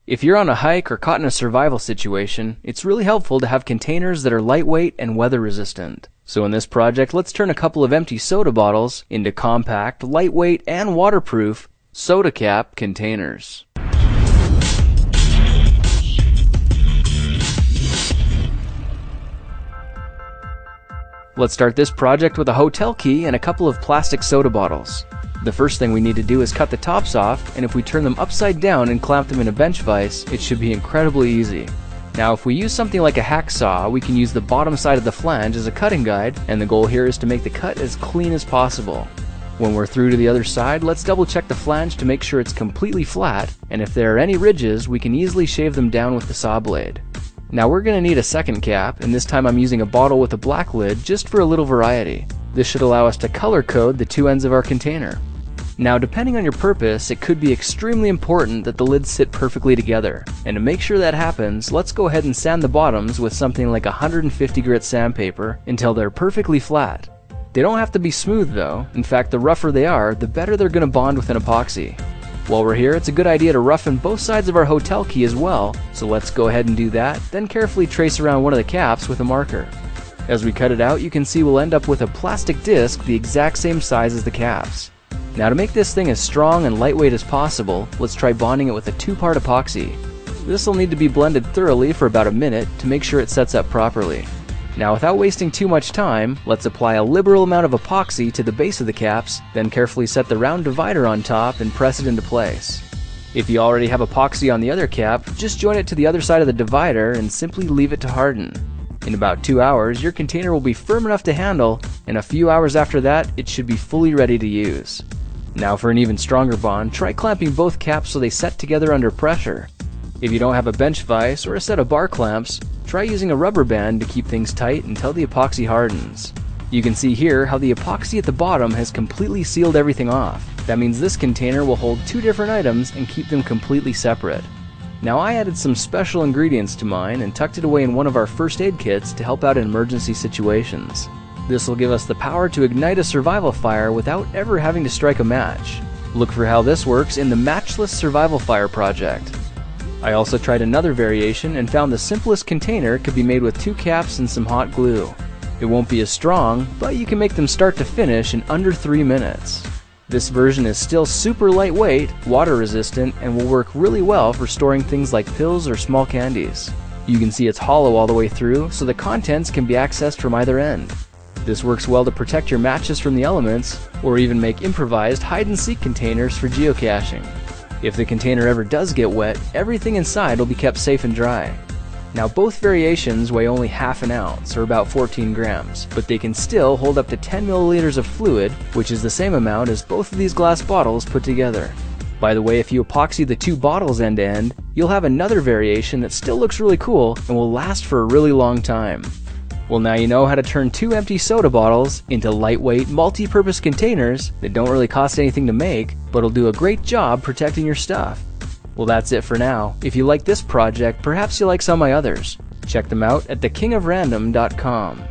If you're on a hike or caught in a survival situation, it's really helpful to have containers that are lightweight and weather resistant. So in this project, let's turn a couple of empty soda bottles into compact, lightweight, and waterproof soda cap containers. Let's start this project with a hotel key and a couple of plastic soda bottles. The first thing we need to do is cut the tops off, and if we turn them upside down and clamp them in a bench vise, it should be incredibly easy. Now if we use something like a hacksaw, we can use the bottom side of the flange as a cutting guide, and the goal here is to make the cut as clean as possible. When we're through to the other side, let's double check the flange to make sure it's completely flat, and if there are any ridges, we can easily shave them down with the saw blade. Now we're going to need a second cap, and this time I'm using a bottle with a black lid just for a little variety. This should allow us to color code the two ends of our container. Now depending on your purpose, it could be extremely important that the lids sit perfectly together, and to make sure that happens, let's go ahead and sand the bottoms with something like 150 grit sandpaper until they're perfectly flat. They don't have to be smooth though. In fact, the rougher they are, the better they're going to bond with an epoxy. While we're here, it's a good idea to roughen both sides of our hotel key as well, so let's go ahead and do that, then carefully trace around one of the caps with a marker. As we cut it out, you can see we'll end up with a plastic disc the exact same size as the caps. Now to make this thing as strong and lightweight as possible, let's try bonding it with a 2-part epoxy. This will need to be blended thoroughly for about a minute to make sure it sets up properly. Now without wasting too much time, let's apply a liberal amount of epoxy to the base of the caps, then carefully set the round divider on top and press it into place. If you already have epoxy on the other cap, just join it to the other side of the divider and simply leave it to harden. In about 2 hours, your container will be firm enough to handle, and a few hours after that, it should be fully ready to use. Now for an even stronger bond, try clamping both caps so they set together under pressure. If you don't have a bench vise or a set of bar clamps, try using a rubber band to keep things tight until the epoxy hardens. You can see here how the epoxy at the bottom has completely sealed everything off. That means this container will hold 2 different items and keep them completely separate. Now I added some special ingredients to mine and tucked it away in one of our first aid kits to help out in emergency situations. This will give us the power to ignite a survival fire without ever having to strike a match. Look for how this works in the Matchless Survival Fire project. I also tried another variation and found the simplest container could be made with 2 caps and some hot glue. It won't be as strong, but you can make them start to finish in under 3 minutes. This version is still super lightweight, water resistant, and will work really well for storing things like pills or small candies. You can see it's hollow all the way through, so the contents can be accessed from either end. This works well to protect your matches from the elements, or even make improvised hide-and-seek containers for geocaching. If the container ever does get wet, everything inside will be kept safe and dry. Now both variations weigh only half an ounce, or about 14 grams, but they can still hold up to 10 milliliters of fluid, which is the same amount as both of these glass bottles put together. By the way, if you epoxy the 2 bottles end to end, you'll have another variation that still looks really cool and will last for a really long time. Well, now you know how to turn 2 empty soda bottles into lightweight, multi-purpose containers that don't really cost anything to make, but will do a great job protecting your stuff. Well, that's it for now. If you like this project, perhaps you'll like some of my others. Check them out at thekingofrandom.com.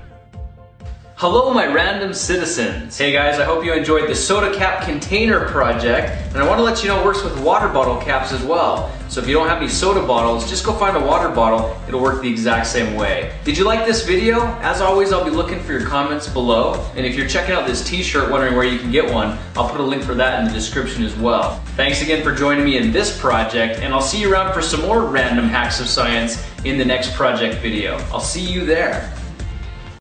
Hello my random citizens. Hey guys, I hope you enjoyed the soda cap container project, and I want to let you know it works with water bottle caps as well. So if you don't have any soda bottles, just go find a water bottle, it'll work the exact same way. Did you like this video? As always, I'll be looking for your comments below, and if you're checking out this t-shirt wondering where you can get one, I'll put a link for that in the description as well. Thanks again for joining me in this project, and I'll see you around for some more random hacks of science in the next project video. I'll see you there.